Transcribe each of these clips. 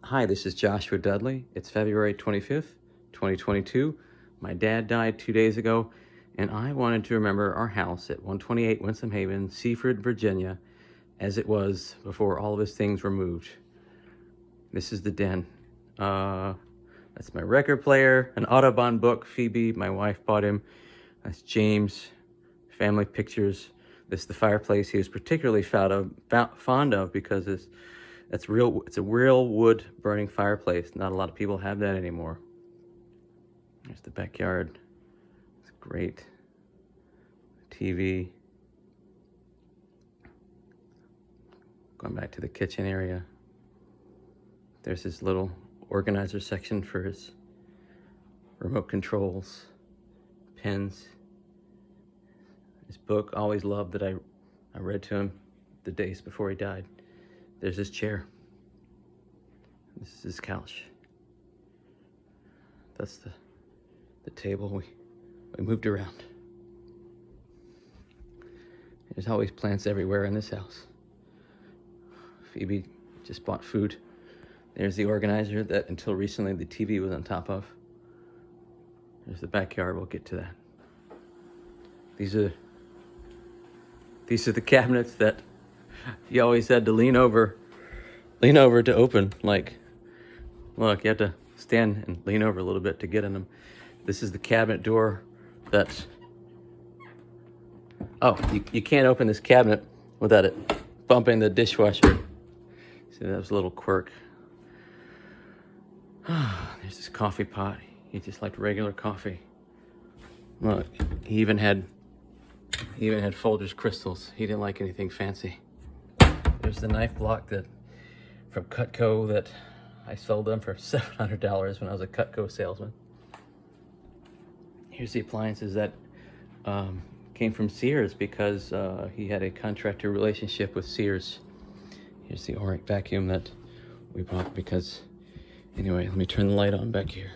Hi, this is Joshua Dudley. It's February 25th, 2022. My dad died 2 days ago, and I wanted to remember our house at 128 Winsome Haven, Seaford, Virginia, as it was before all of his things were moved. This is the den. That's my record player, an Audubon book Phoebe, my wife, bought him. That's James, family pictures. This is the fireplace he was particularly fond of because it's a real wood burning fireplace. Not a lot of people have that anymore. There's the backyard. It's great. TV. Going back to the kitchen area. There's his little organizer section for his remote controls, pens. His book, always loved, that I read to him the days before he died. There's his chair. This is his couch. That's the table we moved around. There's always plants everywhere in this house. Phoebe just bought food. There's the organizer that until recently the TV was on top of. There's the backyard. We'll get to that. These are the cabinets that you always had to lean over to open. Like, look, you have to stand and lean over a little bit to get in them. This is the cabinet door that, you can't open this cabinet without it bumping the dishwasher. See, that was a little quirk. There's this coffee pot. He just liked regular coffee. Look, he even had Folgers crystals. He didn't like anything fancy. There's the knife block from Cutco that I sold them for $700 when I was a Cutco salesman. Here's the appliances that came from Sears because he had a contractor relationship with Sears. Here's the Oric vacuum that we bought because, anyway, let me turn the light on back here.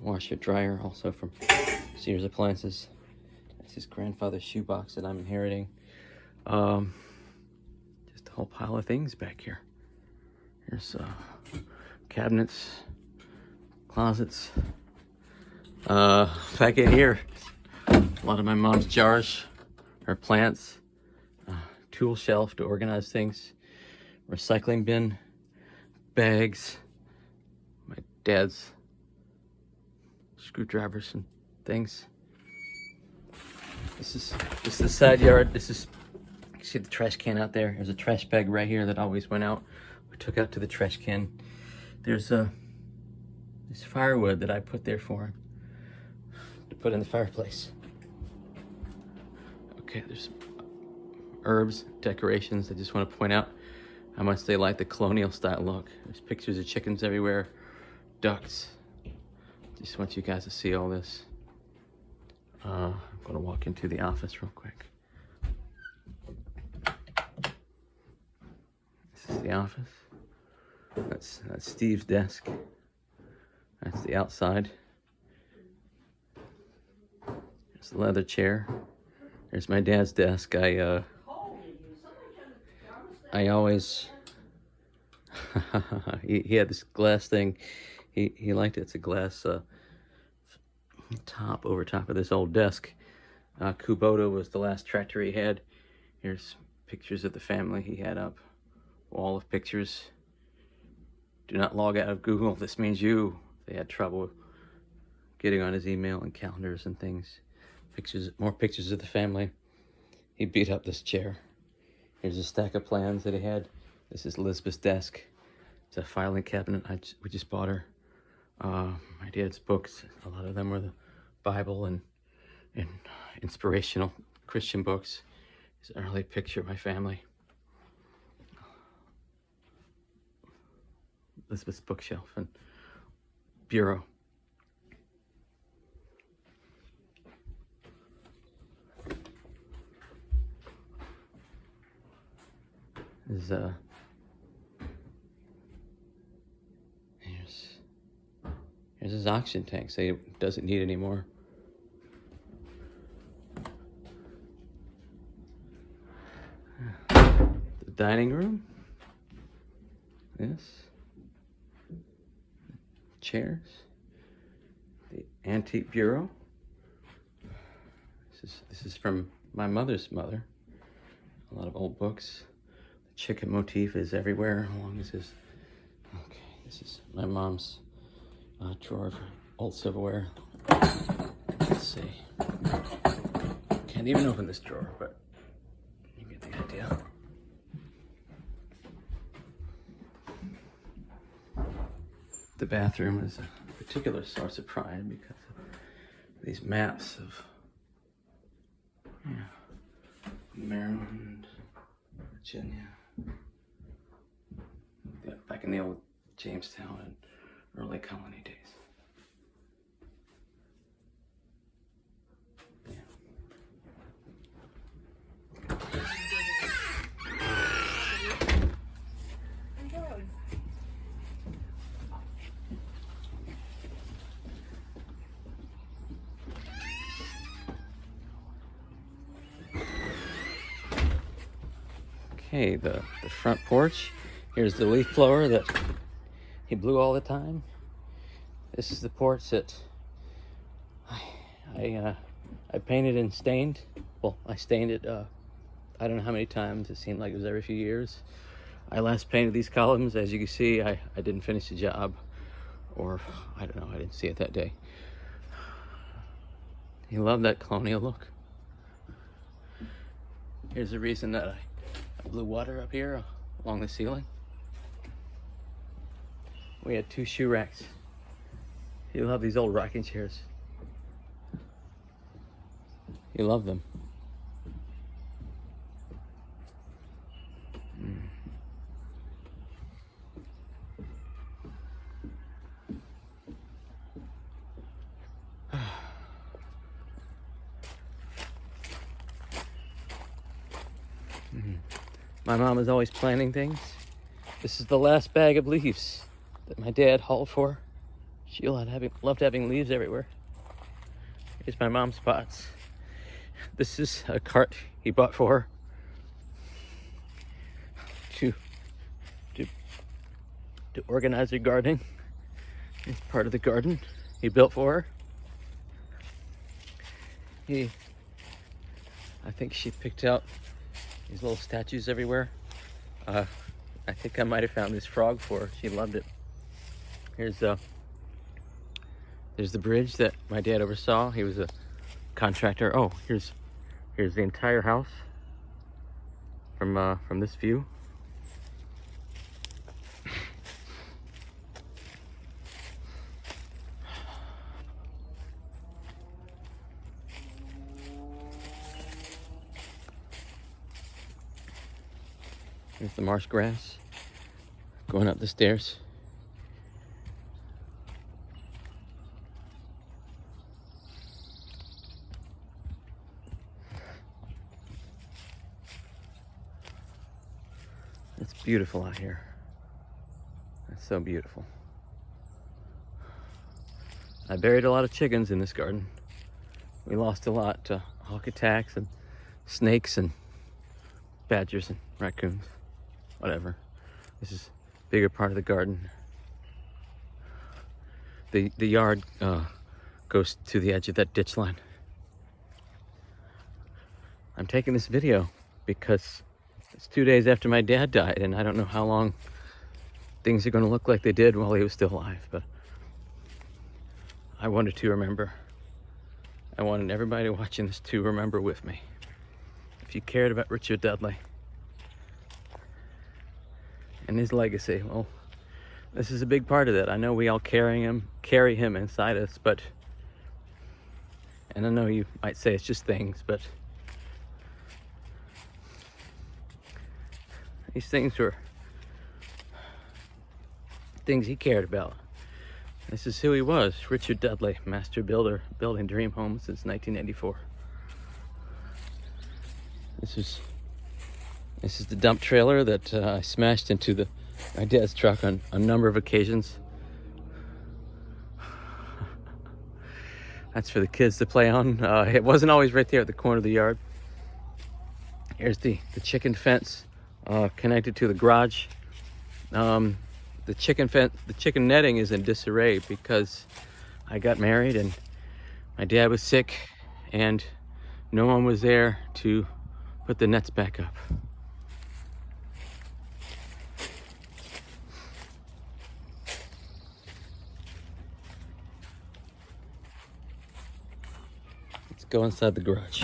Washer dryer, also from Sears Appliances. That's his grandfather's shoebox that I'm inheriting. Just a whole pile of things back here. Here's cabinets, closets. Back in here, a lot of my mom's jars, her plants, tool shelf to organize things, recycling bin, bags, my dad's screwdrivers and things. This is the side yard. You see the trash can out there. There's a trash bag right here that always went out. We took out to the trash can. There's this firewood that I put there for him to put in the fireplace. Okay, there's herbs, decorations. I just want to point out how much they like the colonial style look. There's pictures of chickens everywhere, ducks. Just want you guys to see all this. I'm going to walk into the office real quick. This is the office. That's Steve's desk. That's the outside. There's the leather chair. There's my dad's desk. I always he had this glass thing. He liked it. It's a glass over top of this old desk. Kubota was the last tractor he had. Here's pictures of the family he had up. Wall of pictures. Do not log out of Google. This means you. They had trouble getting on his email and calendars and things. More pictures of the family. He beat up this chair. Here's a stack of plans that he had. This is Elizabeth's desk. It's a filing cabinet we just bought her. My dad's books, a lot of them were the Bible and inspirational Christian books. It's an early picture of my family. Elizabeth's bookshelf and bureau. Here's his oxygen tank, so he doesn't need any more. dining room. This. Chairs. The antique bureau. This is from my mother's mother. A lot of old books. The chicken motif is everywhere along this. Okay, this is my mom's drawer for old silverware. Let's see. Can't even open this drawer, but you get the idea. The bathroom is a particular source of pride because of these maps of Maryland, Virginia, back in the old Jamestown and early colony days. Okay, the front porch. Here's the leaf blower that he blew all the time. This is the porch that I painted and stained. Well, I stained it, I don't know how many times. It seemed like it was every few years. I last painted these columns. As you can see, I didn't finish the job. Or, I don't know, I didn't see it that day. He loved that colonial look. Here's the reason that I blew water up here along the ceiling. We had 2 shoe racks. He loved these old rocking chairs. He loved them. My mom is always planting things. This is the last bag of leaves that my dad hauled for. She loved having leaves everywhere. Here's my mom's pots. This is a cart he bought for her to organize her gardening. It's part of the garden he built for her. I think she picked out these little statues everywhere. I think I might have found this frog for her. She loved it. There's the bridge that my dad oversaw. He was a contractor. Oh, here's the entire house from this view. Here's the marsh grass going up the stairs. It's beautiful out here. It's so beautiful. I buried a lot of chickens in this garden. We lost a lot to hawk attacks and snakes and badgers and raccoons. Whatever. This is a bigger part of the garden. The yard goes to the edge of that ditch line. I'm taking this video because it's 2 days after my dad died, and I don't know how long things are going to look like they did while he was still alive, but I wanted to remember. I wanted everybody watching this to remember with me. If you cared about Richard Dudley and his legacy, well, this is a big part of it. I know we all carry him inside us, but, and I know you might say it's just things, but these things were things he cared about. This is who he was, Richard Dudley, master builder, building dream homes since 1984. This is the dump trailer that I smashed into my dad's truck on a number of occasions. That's for the kids to play on. It wasn't always right there at the corner of the yard. Here's the chicken fence connected to the garage. The chicken netting is in disarray because I got married and my dad was sick and no one was there to put the nets back up. Let's go inside the garage.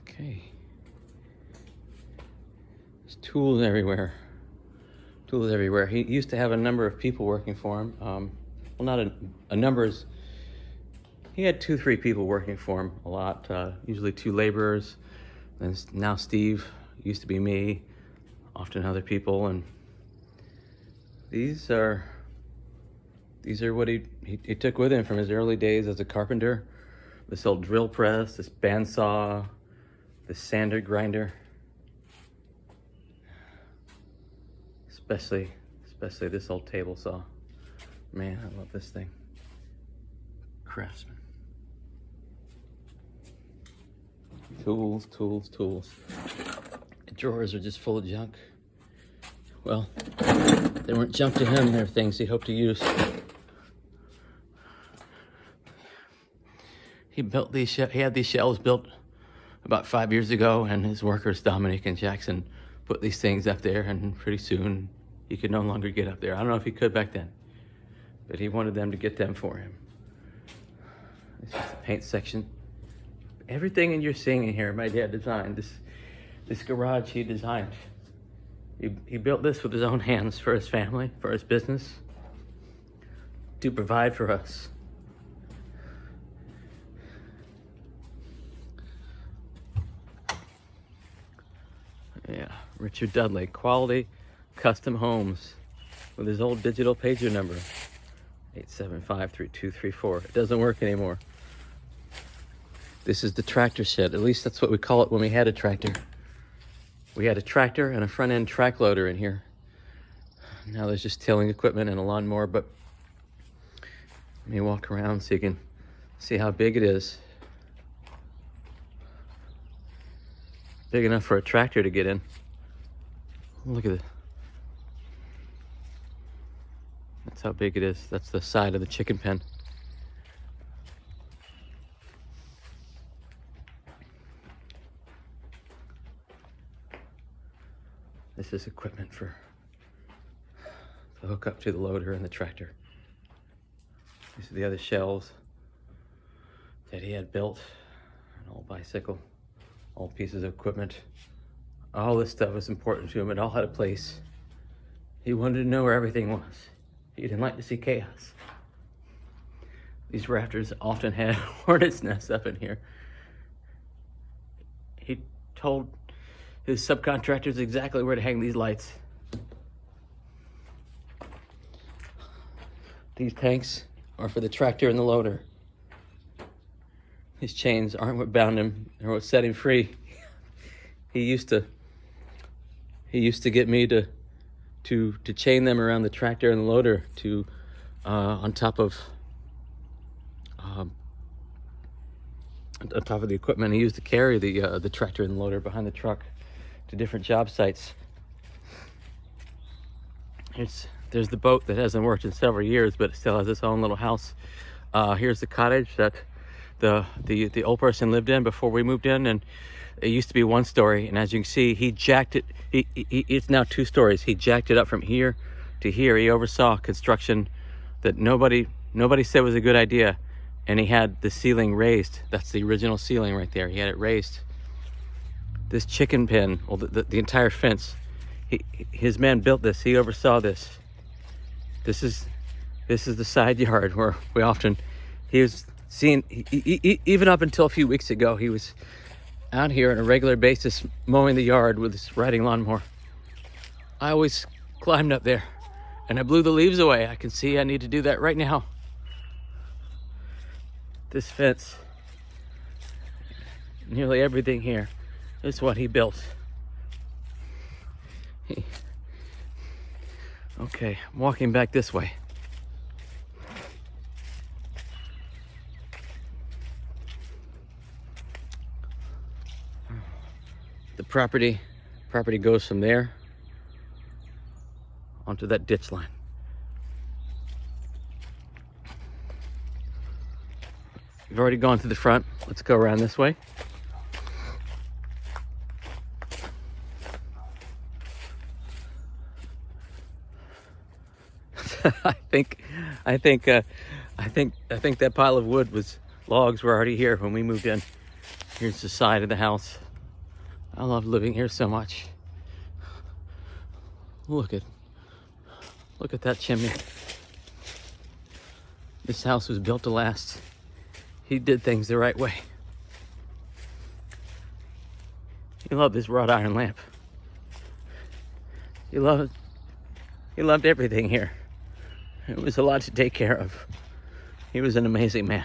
Okay. There's tools everywhere. Tools everywhere. He used to have a number of people working for him. Well, not a number. He had 2-3 people working for him a lot. Usually 2 laborers. And now Steve, used to be me, often other people. And these are what he took with him from his early days as a carpenter. This old drill press, this bandsaw, this sander grinder. Especially this old table saw. Man, I love this thing. Craftsman. Tools. The drawers are just full of junk. Well, they weren't junk to him, they're things he hoped to use. He had these shelves built about 5 years ago, and his workers, Dominic and Jackson, put these things up there, and pretty soon he could no longer get up there. I don't know if he could back then, but he wanted them to get them for him. This is the paint section. Everything you're seeing in here, my dad designed. This garage he designed. He built this with his own hands for his family, for his business, to provide for us. Yeah, Richard Dudley, Quality Custom Homes, with his old digital pager number, 875-3234. It doesn't work anymore. This is the tractor shed. At least that's what we call it when we had a tractor. We had a tractor and a front-end track loader in here. Now there's just tilling equipment and a lawnmower, but let me walk around so you can see how big it is. Big enough for a tractor to get in. Look at it. That's how big it is. That's the side of the chicken pen. This is equipment to hook up to the loader and the tractor. These are the other shelves that he had built. An old bicycle, old pieces of equipment. All this stuff was important to him. It all had a place. He wanted to know where everything was. He didn't like to see chaos. These rafters often had hornets' nests up in here. He told his subcontractors exactly where to hang these lights. These tanks are for the tractor and the loader. His chains aren't what bound him or what set him free. He used to get me to chain them around the tractor and the loader to on top of the equipment he used to carry the tractor and the loader behind the truck to different job sites. There's the boat that hasn't worked in several years, but it still has its own little house. Here's the cottage that the old person lived in before we moved in, and it used to be 1 story, and as you can see, he jacked it. It's now 2 stories. He jacked it up from here to here. He oversaw construction that nobody said was a good idea, and he had the ceiling raised. That's the original ceiling right there. He had it raised. This chicken pen, well, the entire fence, his man built this. He oversaw this. This is the side yard where he was seen, even up until a few weeks ago, he was out here on a regular basis mowing the yard with his riding lawnmower. I always climbed up there and I blew the leaves away. I can see I need to do that right now. This fence, nearly everything here is what he built. Okay, I'm walking back this way. The property goes from there onto that ditch line. We've already gone to the front. Let's go around this way. I think that pile of logs were already here when we moved in. Here's the side of the house. I love living here so much. Look at that chimney. This house was built to last. He did things the right way. He loved this wrought iron lamp. He loved everything here. It was a lot to take care of. He was an amazing man.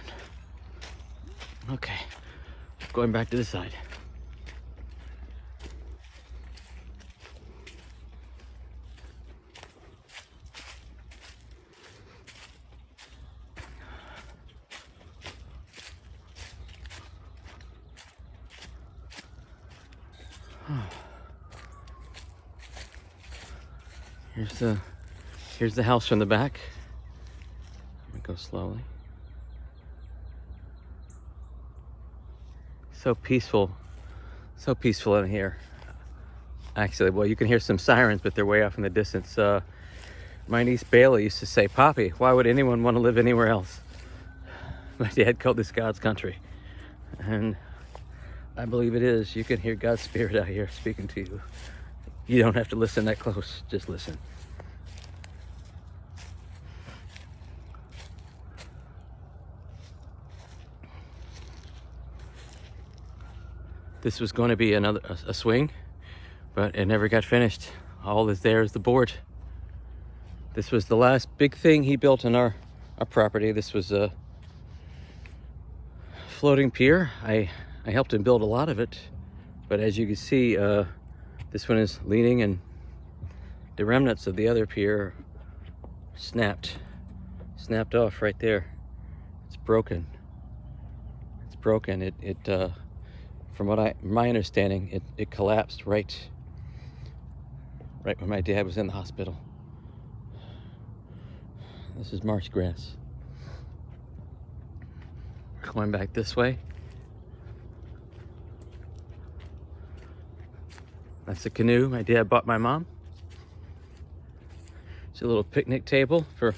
Okay, going back to the side. Here's the house from the back. Let me go slowly. So peaceful in here. Actually, well, you can hear some sirens, but they're way off in the distance. My niece Bailey used to say, "Poppy, why would anyone want to live anywhere else?" My dad called this God's country, and I believe it is. You can hear God's spirit out here speaking to you. You don't have to listen that close, just listen. This was going to be a swing, but it never got finished. All that's there is the board. This was the last big thing he built on our property. This was a floating pier. I helped him build a lot of it, but as you can see, this one is leaning, and the remnants of the other pier snapped off right there. It's broken. From my understanding, it collapsed right when my dad was in the hospital. This is marsh grass. Going back this way. That's a canoe my dad bought my mom. It's a little picnic table for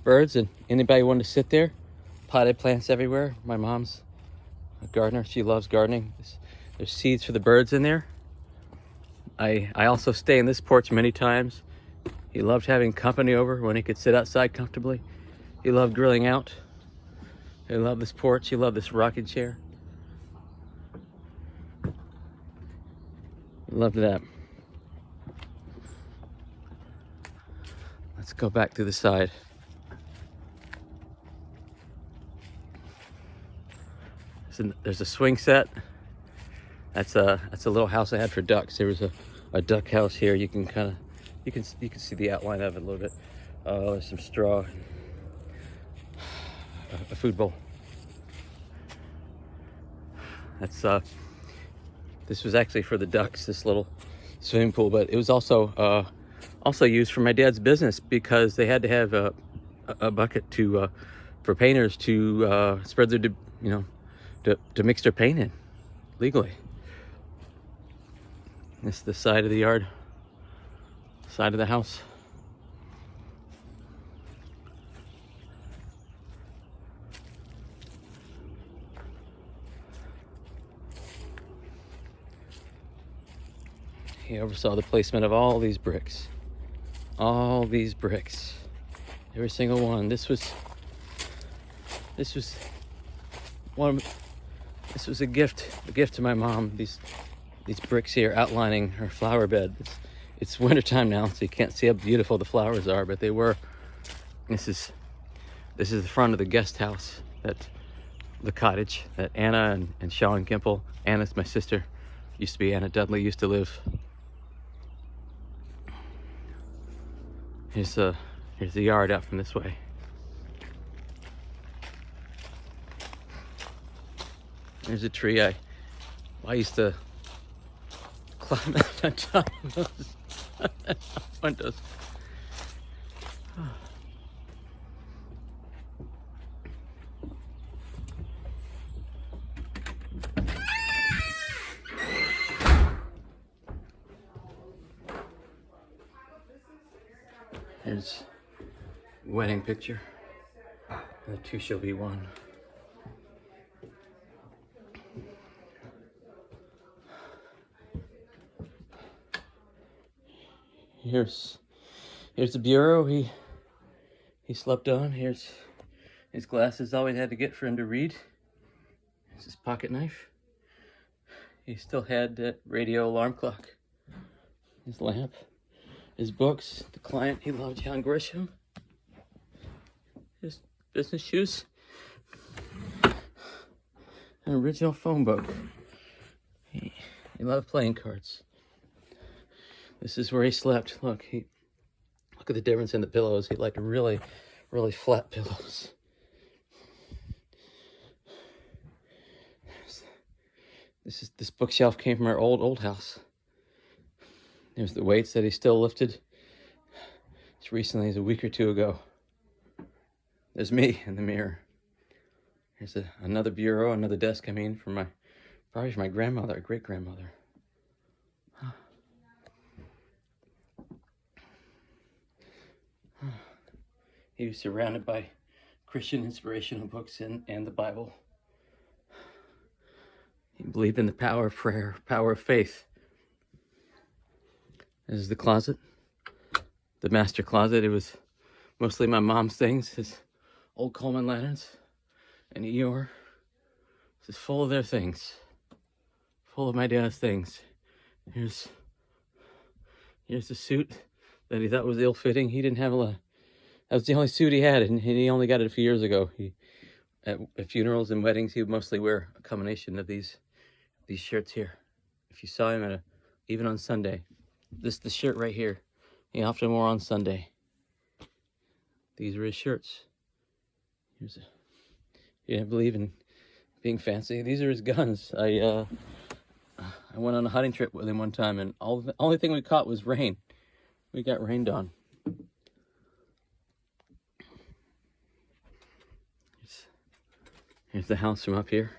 birds and anybody wanting to sit there. Potted plants everywhere. My mom's a gardener. She loves gardening. There's seeds for the birds in there. I also stay in this porch many times. He loved having company over when he could sit outside comfortably. He loved grilling out. He loved this porch. He loved this rocking chair. Loved that. Let's go back to the side. There's a swing set. That's a little house I had for ducks. There was a duck house here. You can see the outline of it a little bit. There's some straw, a food bowl. This was actually for the ducks, this little swimming pool, but it was also used for my dad's business because they had to have a bucket for painters to spread their to mix their paint in legally. This is the side of the yard, side of the house. He oversaw the placement of all these bricks. All these bricks. Every single one. This was a gift to my mom. These bricks here outlining her flower bed. It's wintertime now, so you can't see how beautiful the flowers are, but they were. This is the front of the guest house, the cottage that Anna and Sean Gimple, Anna's my sister, used to be Anna Dudley, used to live. Here's the yard out from this way. There's a tree I used to climb out on top of those windows. Here's wedding picture. The two shall be one. Here's the bureau he slept on. Here's his glasses, all he had to get for him to read. Here's his pocket knife. He still had that radio alarm clock. His lamp. His books. The client he loved, John Grisham. His business shoes. An original phone book. He loved playing cards. This is where he slept. Look at the difference in the pillows. He liked really, really flat pillows. This bookshelf came from our old house. There's the weights that he still lifted as recently as a week or two ago. There's me in the mirror. Here's another bureau, another desk, from probably from my grandmother, great-grandmother. He was surrounded by Christian inspirational books and the Bible. He believed in the power of prayer, power of faith. This is the closet, the master closet. It was mostly my mom's things, his old Coleman lanterns and Eeyore. This is full of their things, full of my dad's things. Here's the suit that he thought was ill-fitting. He didn't have a lot. That was the only suit he had, and he only got it a few years ago. At funerals and weddings, he would mostly wear a combination of these shirts here. If you saw him even on Sunday, the shirt right here, he often wore on Sunday. These are his shirts. He didn't believe in being fancy. These are his guns. I went on a hunting trip with him one time, and the only thing we caught was rain. We got rained on. Here's the house from up here.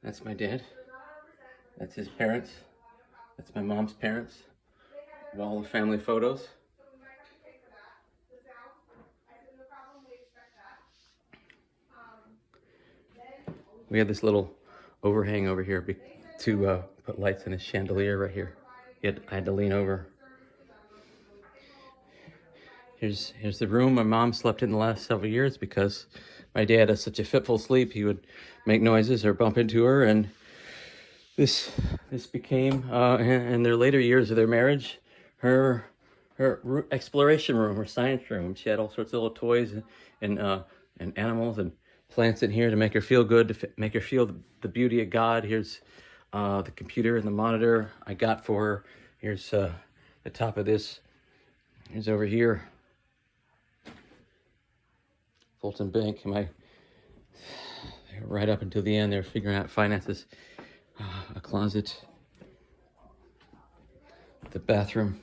That's my dad. That's his parents. That's my mom's parents. Wall of family photos. We had this little overhang over here to put lights in his chandelier right here. I had to lean over. Here's the room my mom slept in the last several years because my dad had such a fitful sleep. He would make noises or bump into her, and this became in their later years of their marriage her exploration room, her science room. She had all sorts of little toys and animals and plants in here to make her feel good, to make her feel the beauty of God. Here's the computer and the monitor I got for her. Here's the top of this. Here's over here. Fulton Bank. Right up until the end, they're figuring out finances. A closet. The bathroom.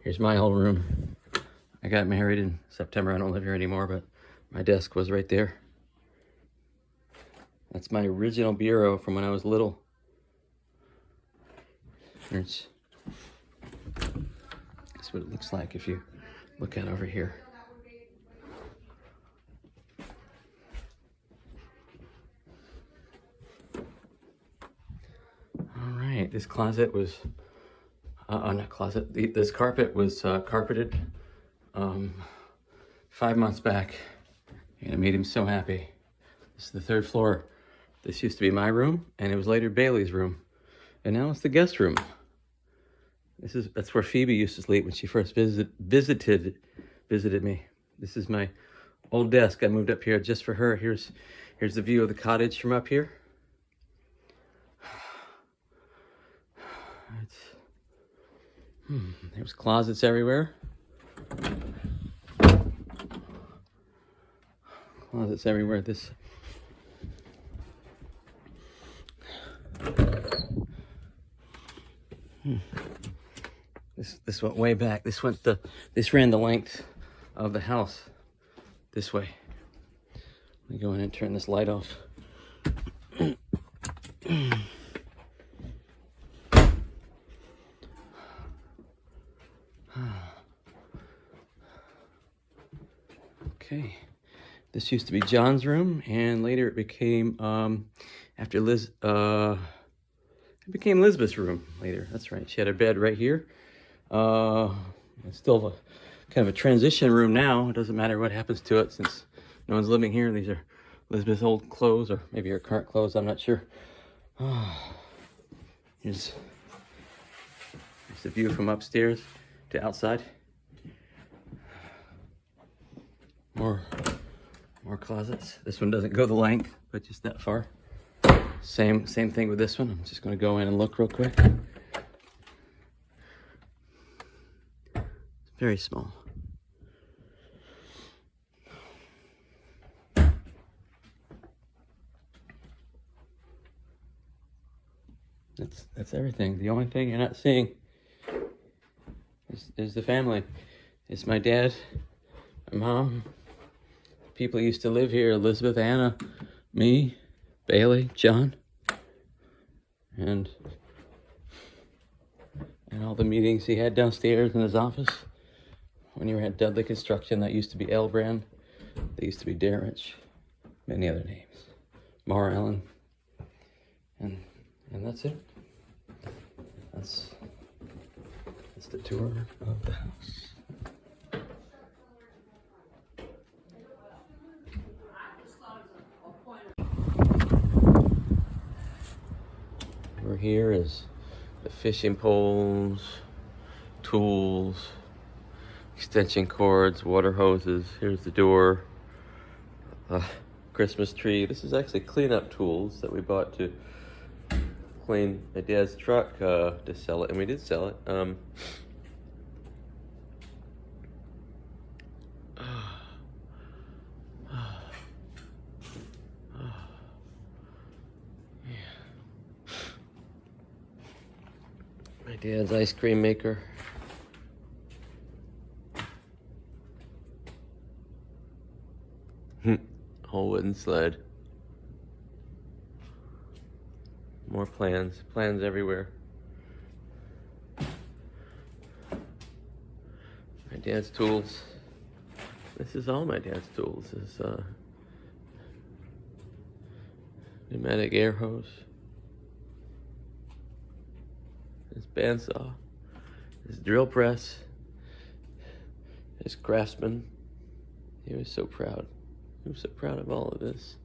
Here's my old room. I got married in September. I don't live here anymore, but my desk was right there. That's my original bureau from when I was little. That's what it looks like if you look at over here. All right, this closet was, not closet, this carpet was carpeted 5 months back, and it made him so happy. This is the third floor. This used to be my room, and it was later Bailey's room, and now it's the guest room. That's where Phoebe used to sleep when she first visited me. This is my old desk I moved up here just for her. Here's the view of the cottage from up here. There's closets everywhere. Closets everywhere. This went way back. This ran the length of the house this way. Let me go in and turn this light off. Okay, this used to be John's room, and later it became after Liz. It became Elizabeth's room later. That's right. She had her bed right here. It's still kind of a transition room now. It doesn't matter what happens to it since no one's living here. These are Elizabeth's old clothes, or maybe her current clothes. I'm not sure. Here's the view from upstairs to outside. More closets. This one doesn't go the length, but just that far. Same thing with this one. I'm just going to go in and look real quick. It's very small. That's everything. The only thing you're not seeing is the family. It's my dad, my mom, people who used to live here, Elizabeth, Anna, me, Bailey, John, and all the meetings he had downstairs in his office. When you were at Dudley Construction, that used to be L Brand. They used to be Darrich, many other names, Mar Allen, and that's it. That's the tour of the house. Over here is the fishing poles, tools, extension cords, water hoses. Here's the door, Christmas tree. This is actually cleanup tools that we bought to clean my dad's truck to sell it, and we did sell it. My dad's ice cream maker. Whole wooden sled. More plans everywhere. My dad's tools. This is all my dad's tools. This pneumatic air hose. His bandsaw. His drill press. His craftsman. He was so proud. He was so proud of all of this.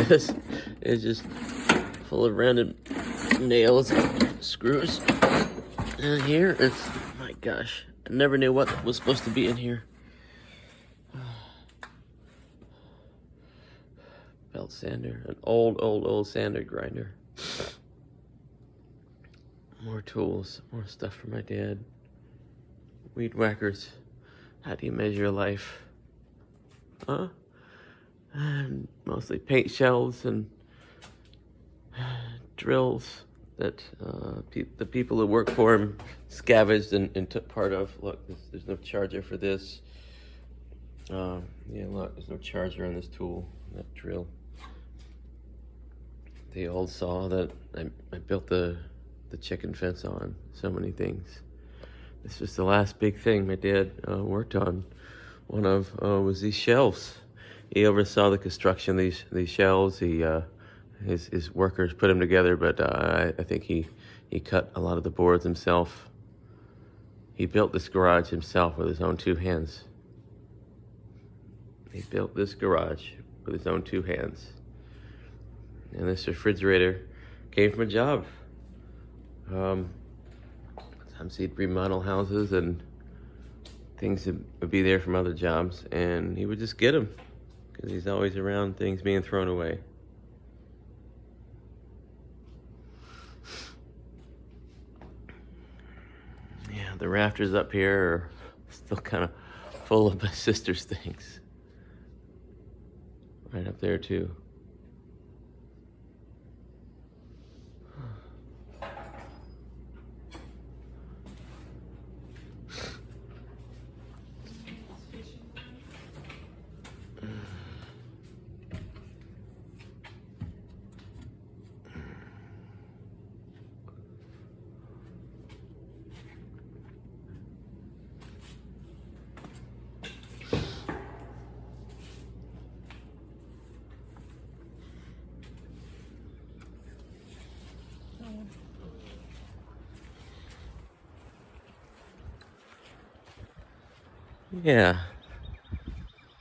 This is just full of random nails and screws. And here it's, my gosh, I never knew what was supposed to be in here. Belt sander, an old sander grinder. More tools, more stuff for my dad. Weed whackers. How do you measure life? And mostly paint shells and drills that the people who work for him scavenged and took part of. Look, there's no charger for this. Yeah, look, there's no charger on this tool, that drill. The old saw that I built the chicken fence on. So many things. This was the last big thing my dad worked on. One of was these shelves. He oversaw the construction of these shelves. His workers put them together, but I think he cut a lot of the boards himself. He built this garage himself with his own two hands. He built this garage with his own two hands. And this refrigerator came from a job. Sometimes he'd remodel houses and things would be there from other jobs, and he would just get them because he's always around things being thrown away. Yeah, the rafters up here are still kind of full of my sister's things. Right up there too. Yeah,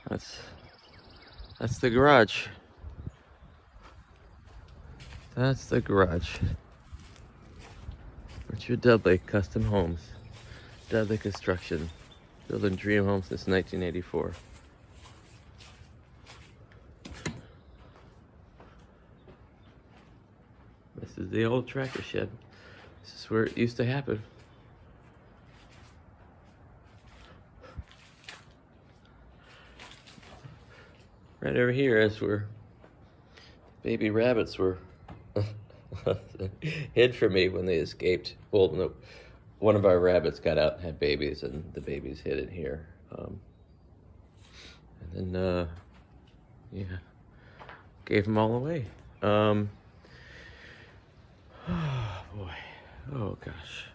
that's the garage. That's the garage. Richard Dudley, Custom Homes. Dudley Construction. Building dream homes since 1984. This is the old tractor shed. This is where it used to happen. Right over here is where baby rabbits were hid from me when they escaped. Well, no, one of our rabbits got out and had babies, and the babies hid in here. And then, yeah, gave them all away. Oh boy, oh gosh.